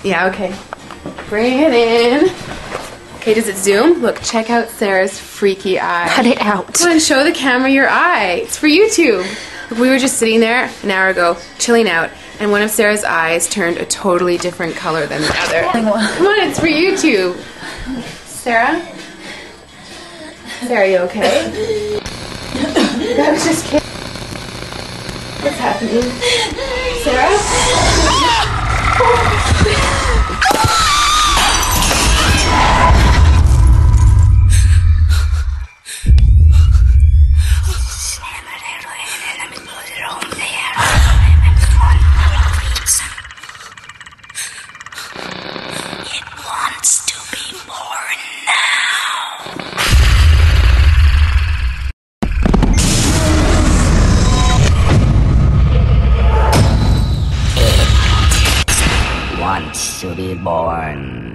Yeah, okay. Bring it in. Okay, does it zoom? Look, check out Sarah's freaky eye. Cut it out. Come on, show the camera your eye. It's for YouTube. Look, we were just sitting there an hour ago, chilling out, and one of Sarah's eyes turned a totally different color than the other. Come on, it's for YouTube. Sarah? Sarah, are you okay? I was just kidding. What's happening? Sarah? It wants to be born now. It wants to be born.